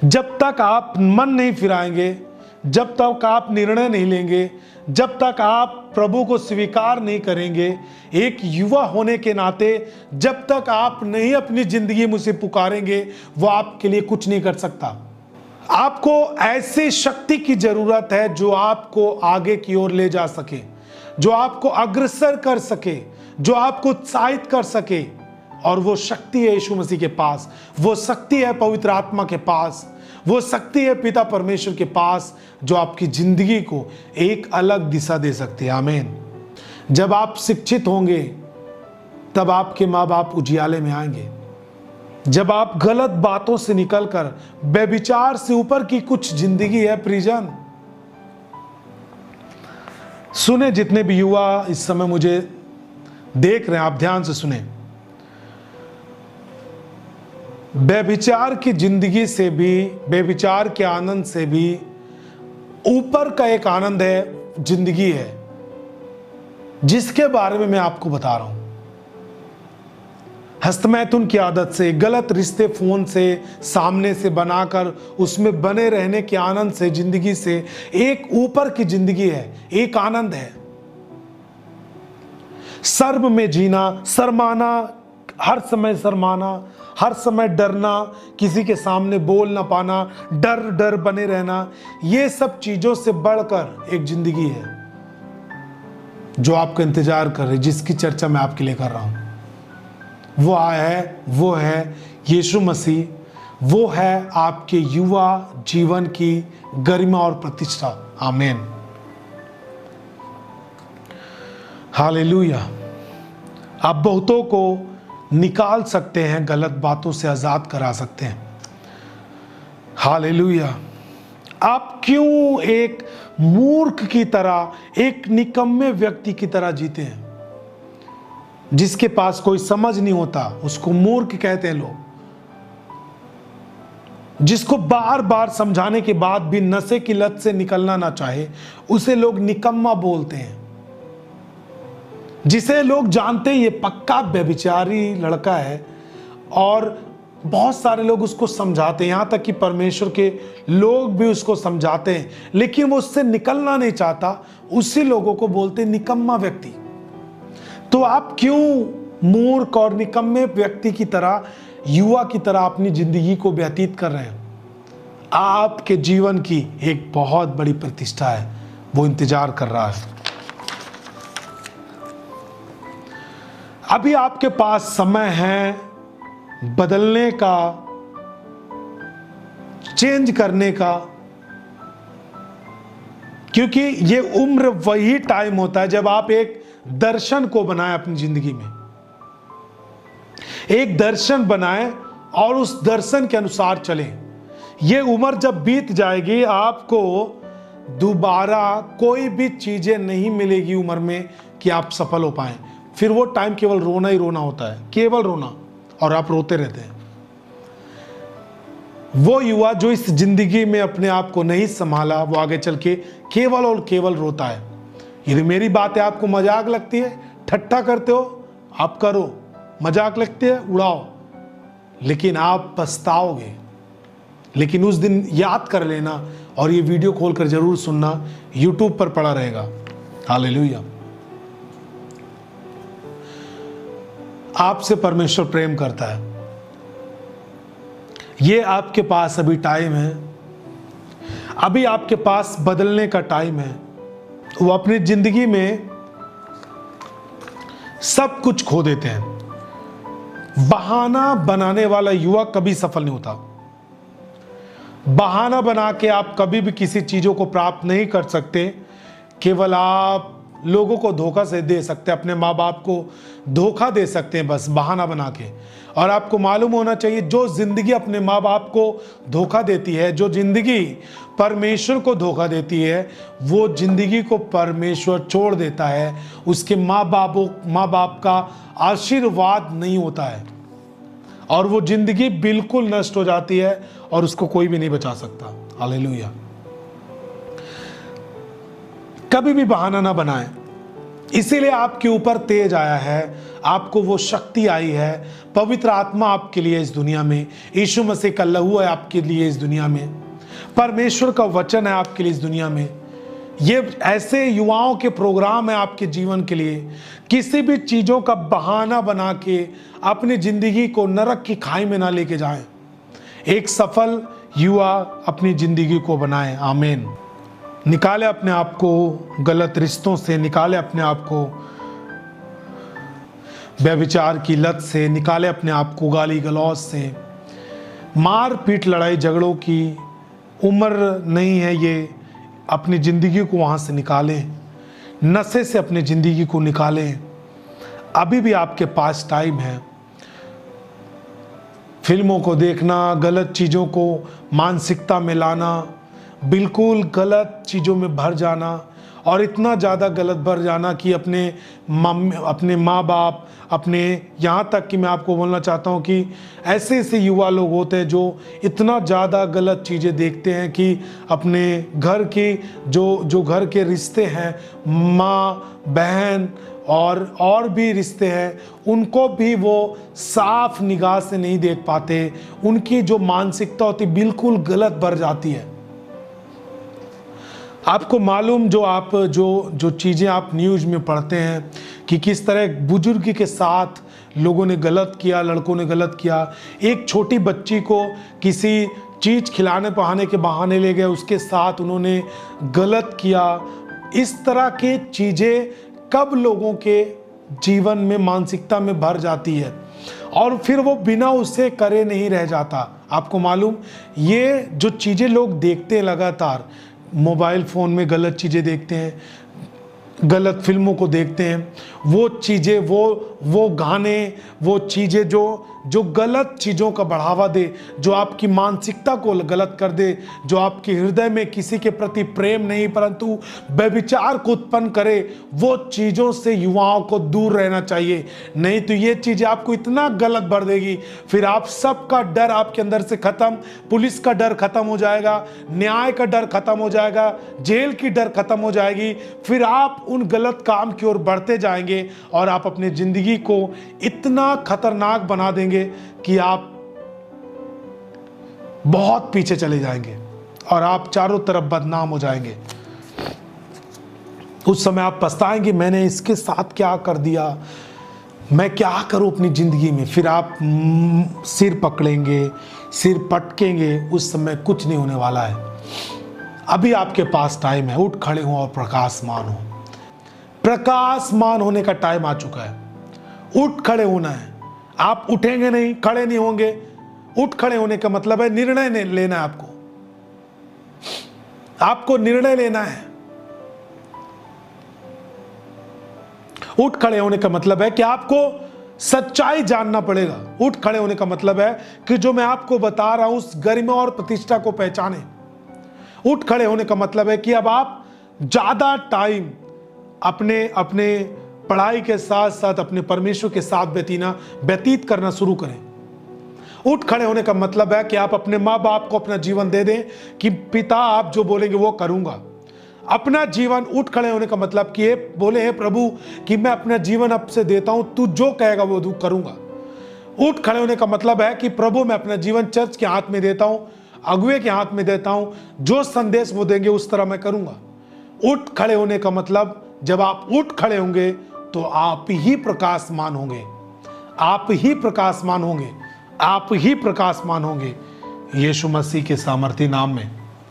जब तक आप मन नहीं फिराएंगे, जब तक आप निर्णय नहीं लेंगे, जब तक आप प्रभु को स्वीकार नहीं करेंगे, एक युवा होने के नाते जब तक आप नहीं अपनी जिंदगी में उसे पुकारेंगे, वो आपके लिए कुछ नहीं कर सकता। आपको ऐसी शक्ति की जरूरत है जो आपको आगे की ओर ले जा सके, जो आपको अग्रसर कर सके, जो आपको उत्साहित कर सके। और वो शक्ति है यीशु मसीह के पास, वो शक्ति है पवित्र आत्मा के पास, वो शक्ति है पिता परमेश्वर के पास, जो आपकी जिंदगी को एक अलग दिशा दे सकती है। आमीन। जब आप शिक्षित होंगे तब आपके माँ बाप उजियाले में आएंगे। जब आप गलत बातों से निकलकर बेविचार से ऊपर की कुछ जिंदगी है प्रिजन। सुने, जितने भी युवा इस समय मुझे देख रहे हैं, आप ध्यान से सुने। बेविचार की जिंदगी से भी, बेविचार के आनंद से भी ऊपर का एक आनंद है, जिंदगी है, जिसके बारे में मैं आपको बता रहा हूं। हस्तमैथुन की आदत से, गलत रिश्ते फोन से, सामने से बनाकर उसमें बने रहने के आनंद से, जिंदगी से एक ऊपर की जिंदगी है, एक आनंद है। शर्म में जीना, शर्माना, हर समय शर्माना, हर समय डरना, किसी के सामने बोल ना पाना, डर डर बने रहना, ये सब चीजों से बढ़कर एक जिंदगी है जो आपका इंतजार कर रही, जिसकी चर्चा मैं आपके लिए कर रहा हूं। वो है यीशु मसीह, वो है आपके युवा जीवन की गरिमा और प्रतिष्ठा। आमीन, हालेलुया। आप बहुतों को निकाल सकते हैं, गलत बातों से आजाद करा सकते हैं। हालेलुया। आप क्यों एक मूर्ख की तरह, एक निकम्मे व्यक्ति की तरह जीते हैं? जिसके पास कोई समझ नहीं होता उसको मूर्ख कहते हैं लोग। जिसको बार बार समझाने के बाद भी नशे की लत से निकलना ना चाहे, उसे लोग निकम्मा बोलते हैं। जिसे लोग जानते हैं ये पक्का व्यभिचारी लड़का है, और बहुत सारे लोग उसको समझाते हैं, यहां तक कि परमेश्वर के लोग भी उसको समझाते हैं, लेकिन वो उससे निकलना नहीं चाहता, उसी लोगों को बोलते हैं निकम्मा व्यक्ति। तो आप क्यों मूर्ख और निकम्मे व्यक्ति की तरह, युवा की तरह अपनी जिंदगी को व्यतीत कर रहे हैं? आपके जीवन की एक बहुत बड़ी प्रतिष्ठा है, वो इंतजार कर रहा है। अभी आपके पास समय है बदलने का, चेंज करने का, क्योंकि ये उम्र वही टाइम होता है जब आप एक दर्शन को बनाएं अपनी जिंदगी में, एक दर्शन बनाएं और उस दर्शन के अनुसार चलें। ये उम्र जब बीत जाएगी, आपको दोबारा कोई भी चीजें नहीं मिलेगी उम्र में कि आप सफल हो पाएं। फिर वो टाइम केवल रोना ही रोना होता है, केवल रोना, और आप रोते रहते हैं। वो युवा जो इस जिंदगी में अपने आप को नहीं संभाला, वो आगे चल के केवल और केवल रोता है। यदि मेरी बातें आपको मजाक लगती है, ठट्टा करते हो, आप करो, मजाक लगती है, उड़ाओ, लेकिन आप पछताओगे। लेकिन उस दिन याद कर लेना, और ये वीडियो खोलकर जरूर सुनना, यूट्यूब पर पड़ा रहेगा। हालेलुया। आपसे परमेश्वर प्रेम करता है। ये आपके पास अभी टाइम है, अभी आपके पास बदलने का टाइम है। वो अपनी जिंदगी में सब कुछ खो देते हैं। बहाना बनाने वाला युवा कभी सफल नहीं होता। बहाना बना के आप कभी भी किसी चीजों को प्राप्त नहीं कर सकते। केवल आप लोगों को धोखा से दे सकते हैं, अपने माँ बाप को धोखा दे सकते हैं, बस बहाना बना के। और आपको मालूम होना चाहिए, जो जिंदगी अपने माँ बाप को धोखा देती है, जो जिंदगी परमेश्वर को धोखा देती है, वो जिंदगी को परमेश्वर छोड़ देता है। उसके माँ बाप का आशीर्वाद नहीं होता है, और वो जिंदगी बिल्कुल नष्ट हो जाती है, और उसको कोई भी नहीं बचा सकता। हालेलुया। कभी भी बहाना ना बनाएं। इसीलिए आपके ऊपर तेज आया है, आपको वो शक्ति आई है। पवित्र आत्मा आपके लिए इस दुनिया में, यीशु मसीह का लहू है आपके लिए इस दुनिया में, परमेश्वर का वचन है आपके लिए इस दुनिया में। ये ऐसे युवाओं के प्रोग्राम है आपके जीवन के लिए। किसी भी चीज़ों का बहाना बना के अपनी जिंदगी को नरक की खाई में ना लेके जाएं। एक सफल युवा अपनी जिंदगी को बनाए। आमीन। निकाले अपने आप को गलत रिश्तों से, निकाले अपने आप को व्यभिचार की लत से, निकाले अपने आप को गाली गलौज से। मार पीट लड़ाई झगड़ों की उम्र नहीं है ये, अपनी ज़िंदगी को वहाँ से निकालें। नशे से अपनी ज़िंदगी को निकालें, अभी भी आपके पास टाइम है। फिल्मों को देखना, गलत चीज़ों को मानसिकता में लाना, बिल्कुल गलत चीज़ों में भर जाना, और इतना ज़्यादा गलत भर जाना कि अपने माँ बाप, अपने यहाँ तक कि मैं आपको बोलना चाहता हूँ कि ऐसे ऐसे युवा लोग होते हैं जो इतना ज़्यादा गलत चीज़ें देखते हैं कि अपने घर की जो घर के रिश्ते हैं, माँ बहन और भी रिश्ते हैं, उनको भी वो साफ निगाह से नहीं देख पाते। उनकी जो मानसिकता होती बिल्कुल गलत भर जाती है। आपको मालूम जो चीज़ें आप न्यूज़ में पढ़ते हैं कि किस तरह एक बुजुर्ग के साथ लोगों ने गलत किया, लड़कों ने गलत किया। एक छोटी बच्ची को किसी चीज़ खिलाने पहाने के बहाने ले गए, उसके साथ उन्होंने गलत किया। इस तरह की चीज़ें कब लोगों के जीवन में, मानसिकता में भर जाती है और फिर वो बिना उससे करे नहीं रह जाता। आपको मालूम, ये जो चीज़ें लोग देखते हैं लगातार, मोबाइल फ़ोन में गलत चीज़ें देखते हैं, गलत फिल्मों को देखते हैं, वो चीज़ें, वो गाने, वो चीज़ें जो गलत चीज़ों का बढ़ावा दे, जो आपकी मानसिकता को गलत कर दे, जो आपके हृदय में किसी के प्रति प्रेम नहीं परंतु व्यभिचार को उत्पन्न करे, वो चीज़ों से युवाओं को दूर रहना चाहिए। नहीं तो ये चीज़ें आपको इतना गलत भर देगी, फिर आप सबका डर आपके अंदर से खत्म, पुलिस का डर खत्म हो जाएगा, न्याय का डर खत्म हो जाएगा, जेल की डर खत्म हो जाएगी। फिर आप उन गलत काम की ओर बढ़ते जाएंगे और आप अपनी जिंदगी को इतना खतरनाक बना देंगे कि आप बहुत पीछे चले जाएंगे और आप चारों तरफ बदनाम हो जाएंगे। उस समय आप पछताएंगे, मैंने इसके साथ क्या कर दिया, मैं क्या करूं अपनी जिंदगी में। फिर आप सिर पकड़ेंगे, सिर पटकेंगे। उस समय कुछ नहीं होने वाला है। अभी आपके पास टाइम है, उठ खड़े हो और प्रकाशमान हो। प्रकाशमान होने का टाइम आ चुका है। उठ खड़े होना है। आप उठेंगे नहीं, खड़े नहीं होंगे। उठ खड़े होने का मतलब है निर्णय लेना है। आपको निर्णय लेना है। उठ खड़े होने का मतलब है कि आपको सच्चाई जानना पड़ेगा। उठ खड़े होने का मतलब है कि जो मैं आपको बता रहा हूं उस गरिमा और प्रतिष्ठा को पहचाने। उठ खड़े होने का मतलब है कि अब आप ज्यादा टाइम अपने पढ़ाई के साथ साथ अपने परमेश्वर के साथ व्यतीत करना शुरू करें। उठ खड़े होने का मतलब है कि आप अपने माँ बाप को अपना जीवन दे दें कि पिता आप जो बोलेंगे वो करूंगा। अपना जीवन, उठ खड़े होने का मतलब कि ये बोले हैं प्रभु कि मैं अपना जीवन अब से देता हूं, तू जो कहेगा वो करूंगा। उठ खड़े होने का मतलब है कि प्रभु मैं अपना जीवन चर्च के हाथ में देता हूं, अगुए के हाथ में देता हूं, जो संदेश वो देंगे उस तरह मैं करूंगा। उठ खड़े होने का मतलब जब आप उठ खड़े होंगे तो आप ही प्रकाशमान होंगे, आप ही प्रकाशमान होंगे, आप ही प्रकाशमान होंगे। यीशु मसीह के सामर्थी नाम में।